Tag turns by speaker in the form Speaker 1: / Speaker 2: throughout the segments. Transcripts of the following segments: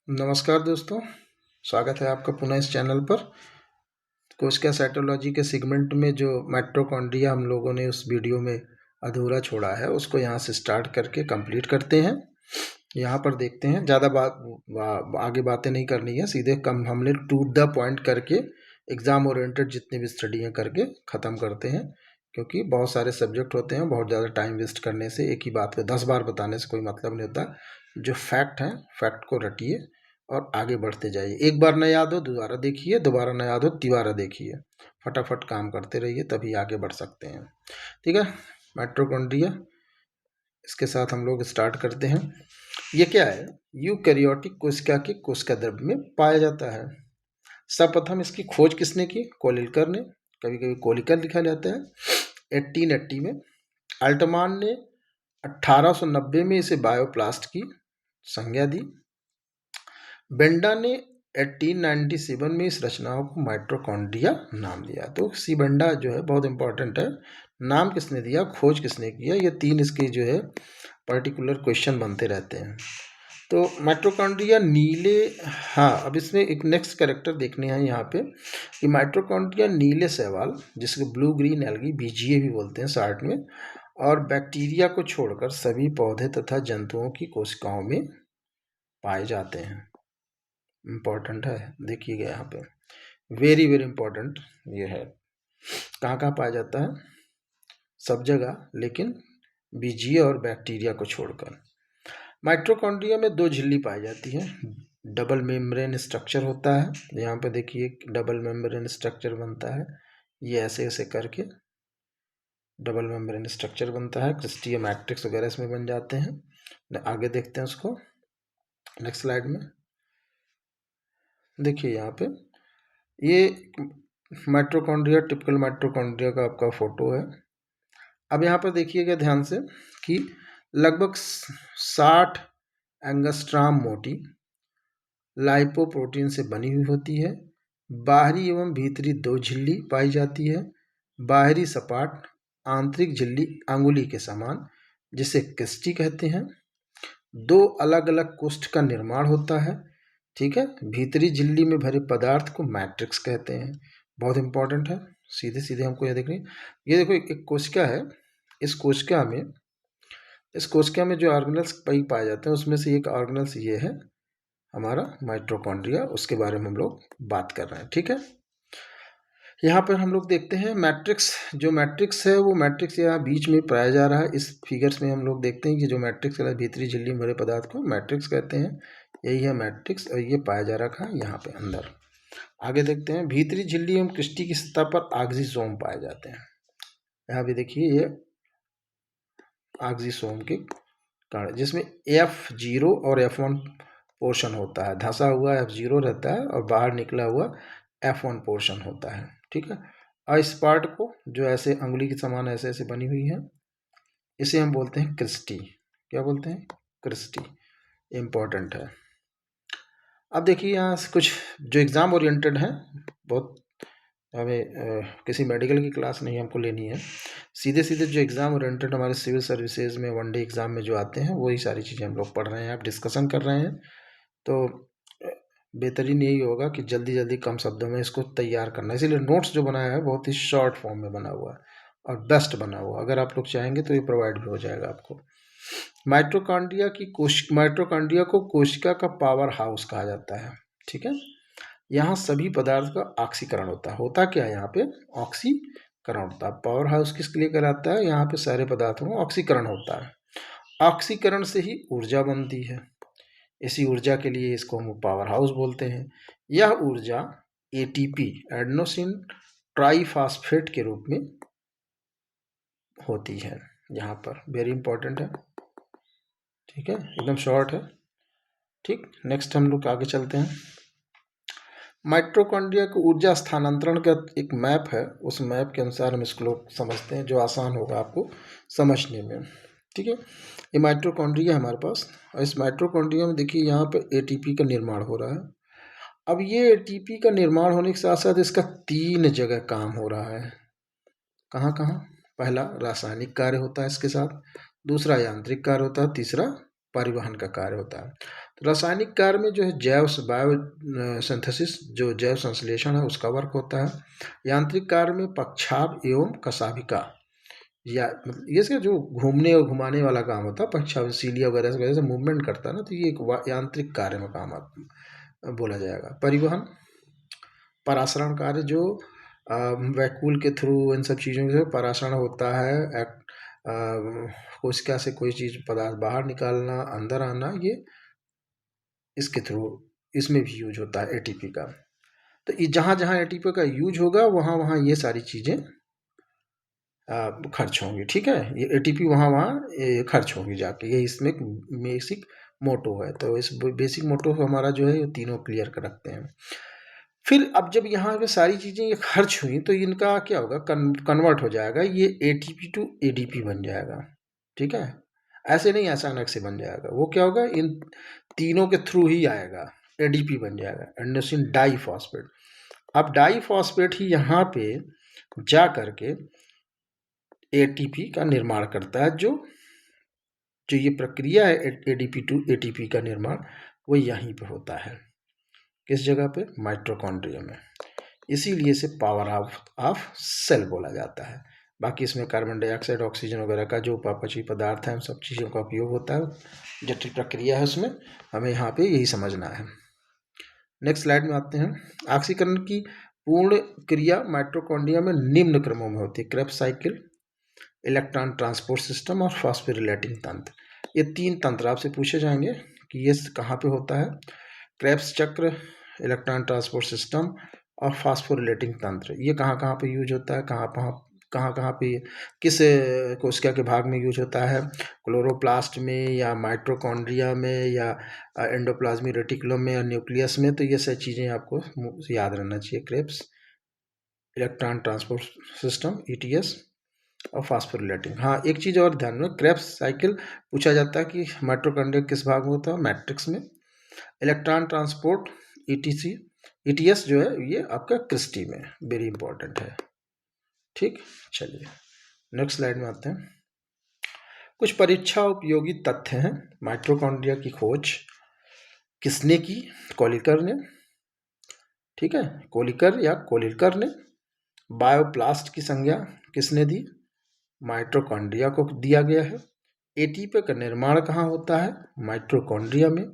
Speaker 1: नमस्कार दोस्तों, स्वागत है आपका पुनः इस चैनल पर। कोशिका साइटोलॉजी के सेगमेंट में जो माइटोकॉन्ड्रिया हम लोगों ने उस वीडियो में अधूरा छोड़ा है उसको यहाँ से स्टार्ट करके कंप्लीट करते हैं। यहाँ पर देखते हैं, ज़्यादा आगे बातें नहीं करनी है, सीधे कम हमने टू द पॉइंट करके एग्ज़ाम ओरिएंटेड जितनी भी स्टडी हैं करके ख़त्म करते हैं, क्योंकि बहुत सारे सब्जेक्ट होते हैं। बहुत ज़्यादा टाइम वेस्ट करने से, एक ही बात को 10 बार बताने से कोई मतलब नहीं होता। जो फैक्ट है, फैक्ट को रटिए और आगे बढ़ते जाइए। एक बार न याद हो दोबारा देखिए, दोबारा न याद हो तिबारा देखिए। फटाफट काम करते रहिए, तभी आगे बढ़ सकते हैं। ठीक है, माइटोकॉन्ड्रिया इसके साथ हम लोग स्टार्ट करते हैं। ये क्या है? यूकैरियोटिक कोशिका के कोशिका द्रव्य में पाया जाता है। सर्वप्रथम इसकी खोज किसने की? कोलिलकर ने, कभी कभी कोलिकर लिखा जाता है। 1880 में अल्टमान ने 1890 में इसे बायोप्लास्ट की संज्ञा दी। बेंडा ने 1897 में इस रचनाओं को माइटोकॉन्ड्रिया नाम दिया। तो सी बेंडा जो है बहुत इंपॉर्टेंट है। नाम किसने दिया, खोज किसने किया, ये तीन इसके जो है पर्टिकुलर क्वेश्चन बनते रहते हैं। तो माइटोकॉन्ड्रिया नीले, हाँ अब इसमें एक नेक्स्ट कैरेक्टर देखने हैं यहाँ पे कि माइटोकॉन्ड्रिया नीले शैवाल, जिसको ब्लू ग्रीन एल्गी बीजीए भी बोलते हैं शार्ट में, और बैक्टीरिया को छोड़कर सभी पौधे तथा जंतुओं की कोशिकाओं में पाए जाते हैं। इम्पॉर्टेंट है, देखिएगा यहाँ पे, वेरी वेरी इंपॉर्टेंट ये है। कहाँ कहाँ पाया जाता है? सब जगह, लेकिन बीजीए और बैक्टीरिया को छोड़कर। माइटोकॉन्ड्रिया में दो झिल्ली पाई जाती है। डबल मेम्ब्रेन स्ट्रक्चर होता है, यहाँ पे देखिए डबल मेम्ब्रेन स्ट्रक्चर बनता है। ये ऐसे ऐसे करके डबल मेम्ब्रेन स्ट्रक्चर बनता है। क्रिस्टीय मैट्रिक्स वगैरह इसमें बन जाते हैं। आगे देखते हैं उसको नेक्स्ट स्लाइड में। देखिए यहाँ पे ये माइटोकॉन्ड्रिया, टिपिकल माइटोकॉन्ड्रिया का आपका फोटो है। अब यहाँ पर देखिएगा ध्यान से कि लगभग 60 एंगस्ट्राम मोटी लाइपोप्रोटीन से बनी हुई होती है। बाहरी एवं भीतरी दो झिल्ली पाई जाती है। बाहरी सपाट आंतरिक झिल्ली अंगुली के समान, जिसे किस्टी कहते हैं। दो अलग अलग कोष्ठ का निर्माण होता है। ठीक है, भीतरी झिल्ली में भरे पदार्थ को मैट्रिक्स कहते हैं। बहुत इंपॉर्टेंट है, सीधे सीधे हमको यह देखिए। ये देखो एक कोशिका है, इस कोशिका में जो ऑर्गेनल्स पाए जाते हैं उसमें से एक ऑर्गेनल्स ये है हमारा माइटोकॉन्ड्रिया, उसके बारे में हम लोग बात कर रहे हैं। ठीक है, यहाँ पर हम लोग देखते हैं मैट्रिक्स। जो मैट्रिक्स है वो मैट्रिक्स यहाँ बीच में पाया जा रहा है। इस फिगर्स में हम लोग देखते हैं कि जो मैट्रिक्स है भीतरी झिल्ली में भरे पदार्थ को मैट्रिक्स कहते हैं। यही है मैट्रिक्स, और ये पाया जा रखा है यहाँ पे अंदर। आगे देखते हैं, भीतरी झिल्ली एवं क्रिस्टी की सतह पर ऑक्सीसोम पाए जाते हैं। यहाँ भी देखिए ये ऑक्सीसोम के कारण, जिसमें F0 और F1 पोर्शन होता है। धंसा हुआ F0 रहता है और बाहर निकला हुआ F1 पोर्शन होता है। ठीक है, और इस पार्ट को जो ऐसे अंगुली के समान ऐसे ऐसे बनी हुई है, इसे हम बोलते हैं क्रिस्टी। क्या बोलते हैं? क्रिस्टी। इम्पोर्टेंट है। अब देखिए यहाँ से कुछ जो एग्ज़ाम ओरिएंटेड हैं, बहुत हमें किसी मेडिकल की क्लास नहीं हमको लेनी है, सीधे सीधे जो एग्ज़ाम ओरिएंटेड हमारे सिविल सर्विसेज में वन डे एग्ज़ाम में जो आते हैं वही सारी चीज़ें हम लोग पढ़ रहे हैं, आप डिस्कशन कर रहे हैं। तो बेहतरीन यही होगा कि जल्दी जल्दी कम शब्दों में इसको तैयार करना। इसीलिए नोट्स जो बनाया है बहुत ही शॉर्ट फॉर्म में बना हुआ है और बेस्ट बना हुआ। अगर आप लोग चाहेंगे तो ये प्रोवाइड भी हो जाएगा आपको। माइटोकॉन्ड्रिया को कोशिका का पावर हाउस कहा जाता है। ठीक है, यहाँ सभी पदार्थ का ऑक्सीकरण होता क्या है? यहाँ पे ऑक्सीकरण होता है। पावर हाउस किसके लिए कराता है? यहाँ पे सारे पदार्थों का ऑक्सीकरण होता है। ऑक्सीकरण से ही ऊर्जा बनती है। इसी ऊर्जा के लिए इसको हम पावर हाउस बोलते हैं। यह ऊर्जा एटीपी, एडेनोसिन ट्राइफॉस्फेट के रूप में होती है। यहाँ पर वेरी इंपॉर्टेंट है। ठीक है, एकदम शॉर्ट है। ठीक, नेक्स्ट हम लोग आगे चलते हैं। माइटोकॉन्ड्रिया को ऊर्जा स्थानांतरण का एक मैप है, उस मैप के अनुसार हम इसको लोग समझते हैं, जो आसान होगा आपको समझने में। ठीक है, ये माइटोकॉन्ड्रिया हमारे पास, और इस माइटोकॉन्ड्रिया में देखिए यहाँ पे एटीपी का निर्माण हो रहा है। अब ये एटीपी का निर्माण होने के साथ साथ इसका 3 जगह काम हो रहा है। कहाँ कहाँ? पहला रासायनिक कार्य होता है इसके साथ, दूसरा यांत्रिक कार्य होता है, तीसरा परिवहन का कार्य होता है। रासायनिक कार्य में जो है बायो सिंथेसिस, जो जैव संश्लेषण है उसका वर्क होता है। यांत्रिक कार्य में पक्षाभ एवं कशाभिका, या ये इसका जो घूमने और घुमाने वाला काम होता है, पक्षाभ सीलिया वगैरह से मूवमेंट करता है ना, तो ये एक यांत्रिक कार्य में काम बोला जाएगा। परिवहन, परासरण कार्य, जो वैक्यूल के थ्रू इन सब चीज़ों से परासरण होता है, कोशिका से कोई चीज़ पदार्थ बाहर निकालना, अंदर आना, ये इसके थ्रू इसमें भी यूज होता है एटीपी का। तो ये जहाँ जहाँ एटीपी का यूज होगा वहाँ वहाँ ये सारी चीज़ें खर्च होंगी। ठीक है, ये एटीपी वहाँ वहाँ खर्च होगी जाके, ये इसमें बेसिक मोटो है। तो इस बेसिक मोटो को हमारा जो है ये तीनों क्लियर कर रखते हैं। फिर अब जब यहाँ पे सारी चीज़ें ये खर्च हुई तो इनका क्या होगा, कन्वर्ट हो जाएगा, ये एटीपी टू एडीपी बन जाएगा। ठीक है, ऐसे नहीं अचानक से बन जाएगा, वो क्या होगा, इन तीनों के थ्रू ही आएगा, एडीपी बन जाएगा, एडेनोसिन डाइफॉस्फेट। अब डाइफॉस्फेट ही यहाँ पे जा करके एटीपी का निर्माण करता है। जो ये प्रक्रिया है एडीपी टू एटीपी का निर्माण, वो यहीं पे होता है। किस जगह पे, माइटोकॉन्ड्रिया में। इसीलिए इसे पावर ऑफ सेल बोला जाता है। बाकी इसमें कार्बन डाइऑक्साइड, ऑक्सीजन वगैरह का जो उपापचयी पदार्थ है, सब चीज़ों का उपयोग होता है। जटिल प्रक्रिया है उसमें, हमें यहाँ पे यही समझना है। नेक्स्ट स्लाइड में आते हैं। ऑक्सीकरण की पूर्ण क्रिया माइटोकॉन्ड्रिया में निम्न क्रमों में होती है: Krebs cycle, electron transport system और फास्फोरिलेटिंग तंत्र। ये तीन तंत्र आपसे पूछे जाएंगे कि ये कहाँ पे होता है। क्रेब्स चक्र, इलेक्ट्रॉन ट्रांसपोर्ट सिस्टम और फास्फोरिलेटिंग तंत्र, ये कहाँ कहाँ पे यूज होता है, कहाँ पे किस कोशिका के भाग में यूज होता है, क्लोरोप्लास्ट में या माइटोकॉन्ड्रिया में या एंडोप्लाज्मिक रेटिकुलम में या न्यूक्लियस में। तो ये सब चीज़ें आपको याद रहना चाहिए। Krebs, electron transport system ETS और फास्फोरिलेटिंग। हाँ, एक चीज़ और ध्यान में, क्रेब्स साइकिल पूछा जाता है कि माइटोकॉन्ड्रिया किस भाग में होता है, मैट्रिक्स में। इलेक्ट्रॉन ट्रांसपोर्ट ईटीएस जो है ये आपका क्रिस्टी में, वेरी इंपॉर्टेंट है। ठीक, चलिए नेक्स्ट स्लाइड में आते हैं। कुछ परीक्षा उपयोगी तथ्य हैं। माइटोकॉन्ड्रिया की खोज किसने की, कोलिकर ने। ठीक है, कोलिकर ने। बायोप्लास्ट की संज्ञा किसने दी, माइटोकॉन्ड्रिया को दिया गया है। एटीपी का निर्माण कहाँ होता है, माइटोकॉन्ड्रिया में।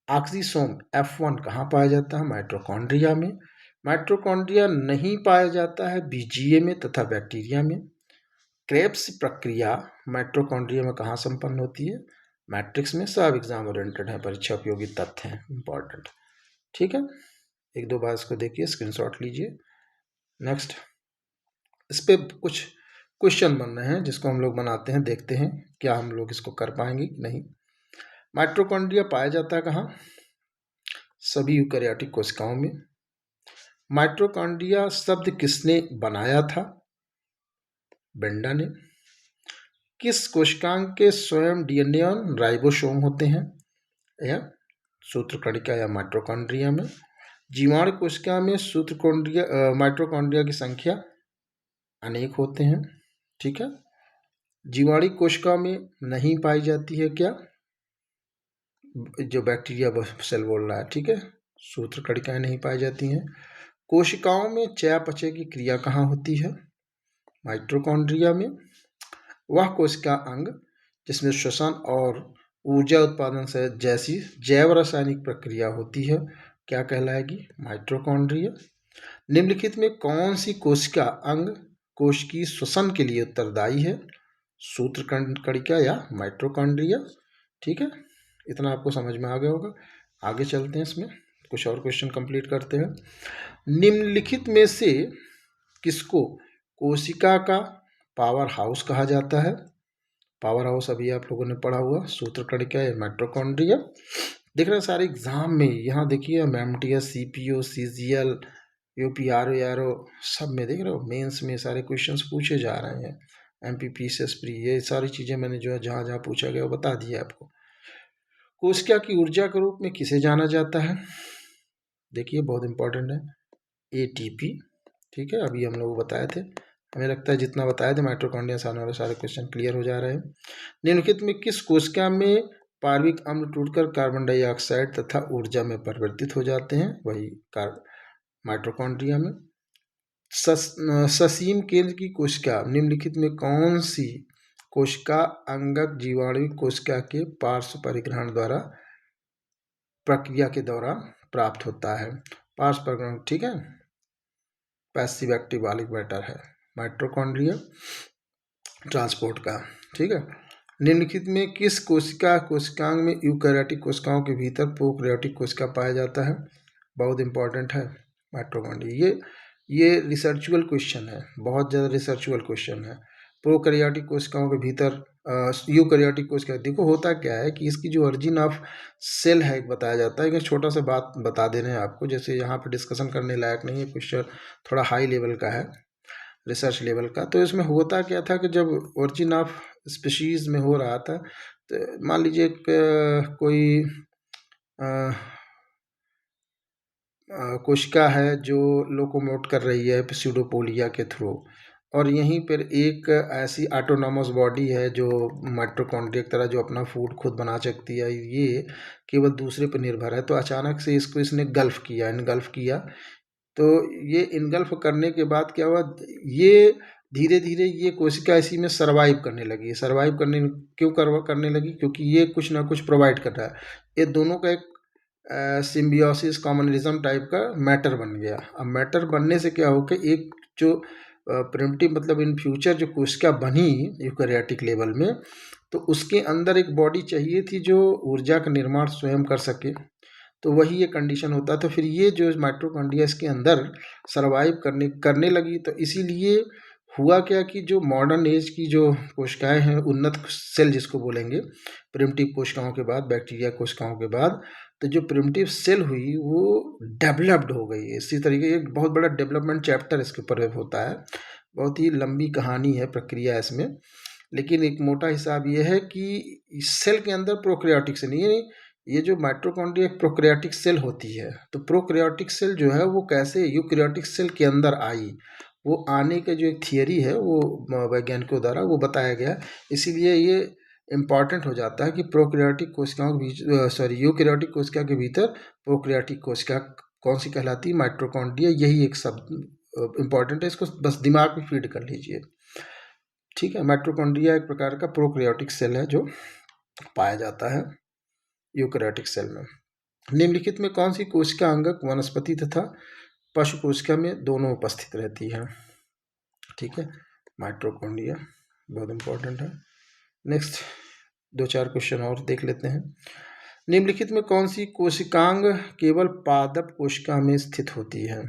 Speaker 1: ऑक्सीसोम F1 कहाँ पाया जाता है, माइटोकॉन्ड्रिया में। माइटोकॉन्ड्रिया नहीं पाया जाता है बीजीए में तथा बैक्टीरिया में। क्रेब्स प्रक्रिया माइटोकॉन्ड्रिया में कहाँ संपन्न होती है, मैट्रिक्स में। सब एग्जाम ओरिएंटेड है, परीक्षा उपयोगी तथ्य हैं, इंपॉर्टेंट। ठीक है, एक दो बार इसको देखिए, स्क्रीनशॉट लीजिए। नेक्स्ट, इस पे कुछ क्वेश्चन बन रहे हैं जिसको हम लोग बनाते हैं, देखते हैं क्या हम लोग इसको कर पाएंगे कि नहीं। माइटोकॉन्ड्रिया पाया जाता है कहाँ, सभी यूकेरियोटिक कोशिकाओं में। माइटोकॉन्ड्रिया शब्द किसने बनाया था, बेंडा ने। किस कोशिकांग के स्वयं डीएनए और राइबोसोम होते हैं, या सूत्रकणिका या माइटोकॉन्ड्रिया में। जीवाणु कोशिका में माइटोकॉन्ड्रिया की संख्या अनेक होते हैं। ठीक है, जीवाणु कोशिका में नहीं पाई जाती है क्या, जो बैक्टीरिया सेल बोल रहा है। ठीक है, सूत्रकणिकाएं नहीं पाई जाती हैं। कोशिकाओं में चयापचय की क्रिया कहाँ होती है, माइटोकॉन्ड्रिया में। वह कोशिका अंग जिसमें श्वसन और ऊर्जा उत्पादन से जैसी जैव रासायनिक प्रक्रिया होती है क्या कहलाएगी, माइटोकॉन्ड्रिया। निम्नलिखित में कौन सी कोशिका अंग कोश की श्वसन के लिए उत्तरदायी है, सूत्रकणिका या माइटोकॉन्ड्रिया। ठीक है, इतना आपको समझ में आ गया होगा। आगे चलते हैं, इसमें कुछ और क्वेश्चन कंप्लीट करते हैं। निम्नलिखित में से किसको कोशिका का पावर हाउस कहा जाता है, पावर हाउस अभी आप लोगों ने पढ़ा हुआ, सूत्रकणिका या माइटोकॉन्ड्रिया। देख रहे हैं सारे एग्जाम में, यहाँ देखिए एमटीएस, सीपीओ, सीजीएल, यूपीआरओ सब में देख रहे हो, मेंस में सारे क्वेश्चंस पूछे जा रहे हैं। एमपीपी सेस्प्री, ये सारी चीजें मैंने जो है जहाँ जहाँ पूछा गया वो बता दिया आपको। कोशिका की ऊर्जा के रूप में किसे जाना जाता है, देखिए बहुत इंपॉर्टेंट है, एटीपी। ठीक है, अभी हम लोग बताए थे, हमें लगता है जितना बताया था माइटोकॉन्ड्रिया से आने वाले सारे क्वेश्चन क्लियर हो जा रहे हैं। निम्नलिखित में किस कोशिका में पार्विक अम्ल टूटकर कार्बन डाइऑक्साइड तथा ऊर्जा में परिवर्तित हो जाते हैं, वही माइटोकॉन्ड्रिया में। ससीम केंद्र की कोशिका निम्नलिखित में कौन सी कोशिका अंगक जीवाणुविक कोशिका के पार्श्व परिग्रहण द्वारा प्रक्रिया के दौरान प्राप्त होता है? पार्श्व परिग्रहण, ठीक है, पैसिव एक्टिव ऑर्गेनिक मैटर है माइटोकॉन्ड्रिया ट्रांसपोर्ट का, ठीक है। निम्नलिखित में किस कोशिकांग में यूकैरियोटिक कोशिकाओं के भीतर प्रोकैरियोटिक कोशिका पाया जाता है? बहुत इंपॉर्टेंट है माइटोकॉन्ड्रिया। ये रिसर्चुअल क्वेश्चन है, बहुत ज़्यादा रिसर्चुअल क्वेश्चन है। प्रोकैरियोटिक कोशिकाओं के भीतर यूकैरियोटिक कोशिका, देखो होता क्या है कि इसकी जो ओरिजिन ऑफ सेल है बताया जाता है। एक छोटा सा बात बता दे रहे हैं आपको, जैसे यहाँ पे डिस्कशन करने लायक नहीं है, क्वेश्चन थोड़ा हाई लेवल का है, रिसर्च लेवल का। तो इसमें होता क्या था कि जब ओरिजिन ऑफ स्पीशीज में हो रहा था, तो मान लीजिए कोई कोशिका है जो लोकोमोट कर रही है स्यूडोपोडिया के थ्रू, और यहीं पर एक ऐसी ऑटोनॉमस बॉडी है जो माइटोकॉन्ड्रिया की तरह जो अपना फूड खुद बना सकती है, ये केवल दूसरे पर निर्भर है। तो अचानक से इसको इसने इनगल्फ किया। तो ये इनगल्फ करने के बाद क्या हुआ, ये धीरे धीरे ये कोशिका इसी में सर्वाइव करने लगी। सर्वाइव करने लगी क्योंकि ये कुछ ना कुछ प्रोवाइड कर रहा है। ये दोनों का एक सिम्बियोसिस कॉम्युनिज्म टाइप का मैटर बन गया। अब मैटर बनने से क्या हो कि एक जो प्रिमिटिव मतलब इन फ्यूचर जो कोशिका बनी यूकैरियोटिक लेवल में, तो उसके अंदर एक बॉडी चाहिए थी जो ऊर्जा का निर्माण स्वयं कर सके। तो वही ये कंडीशन होता। तो फिर ये जो माइटोकॉन्ड्रिया इसके अंदर सर्वाइव करने लगी। तो इसीलिए हुआ क्या कि जो मॉडर्न एज की जो कोशिकाएं हैं, उन्नत सेल जिसको बोलेंगे, प्रिमिटिव कोशिकाओं के बाद, बैक्टीरिया कोशिकाओं के बाद, तो जो प्रिमिटिव सेल हुई वो डेवलप्ड हो गई। इसी तरीके एक बहुत बड़ा डेवलपमेंट चैप्टर इसके ऊपर होता है, बहुत ही लंबी कहानी है, प्रक्रिया इसमें। लेकिन एक मोटा हिसाब ये है कि सेल के अंदर प्रोकैरियोटिक सेल नहीं, ये जो माइटोकॉन्ड्रिया एक प्रोकैरियोटिक सेल होती है। तो प्रोकैरियोटिक सेल जो है वो कैसे यूकैरियोटिक सेल के अंदर आई, वो आने का जो एक थियरी है वो वैज्ञानिकों द्वारा वो बताया गया। इसीलिए ये इम्पॉर्टेंट हो जाता है कि प्रोकैरियोटिक कोशिकाओं के बीच यूकैरियोटिक कोशिका के भीतर प्रोकैरियोटिक कोशिका कौन सी कहलाती है? माइटोकॉन्ड्रिया। यही एक शब्द इम्पॉर्टेंट है, इसको बस दिमाग में फीड कर लीजिए, ठीक है। माइटोकॉन्ड्रिया एक प्रकार का प्रोकैरियोटिक सेल है जो पाया जाता है यूकैरियोटिक सेल में। निम्नलिखित में कौन सी कोशिका अंगक वनस्पति तथा पशु कोशिका में दोनों उपस्थित रहती है? ठीक है, माइटोकॉन्ड्रिया बहुत इंपॉर्टेंट है। नेक्स्ट 2-4 क्वेश्चन और देख लेते हैं। निम्नलिखित में कौन सी कोशिकांग केवल पादप कोशिका में स्थित होती है?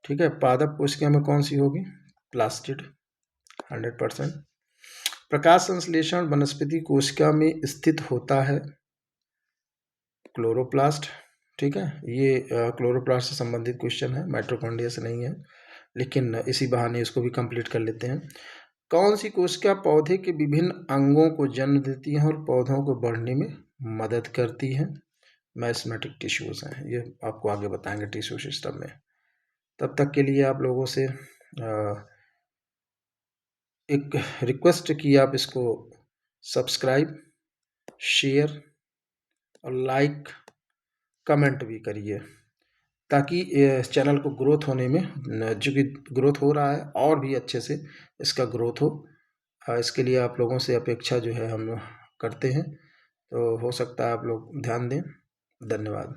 Speaker 1: ठीक है, पादप कोशिका में कौन सी होगी? प्लास्टिड 100%। प्रकाश संश्लेषण वनस्पति कोशिका में स्थित होता है क्लोरोप्लास्ट, ठीक है। ये क्लोरोप्लास्ट से संबंधित क्वेश्चन है, माइटोकॉन्ड्रिया से नहीं है, लेकिन इसी बहाने इसको भी कंप्लीट कर लेते हैं। कौन सी कोशिका पौधे के विभिन्न अंगों को जन्म देती है और पौधों को बढ़ने में मदद करती है? मैस्मेटिक टिश्यूज हैं, ये आपको आगे बताएंगे टिश्यू सिस्टम में। तब तक के लिए आप लोगों से एक रिक्वेस्ट की, आप इसको सब्सक्राइब, शेयर और लाइक, कमेंट भी करिए, ताकि चैनल को ग्रोथ होने में, जो कि ग्रोथ हो रहा है, और भी अच्छे से इसका ग्रोथ हो। इसके लिए आप लोगों से अपेक्षा जो है हम करते हैं। तो हो सकता है आप लोग ध्यान दें। धन्यवाद।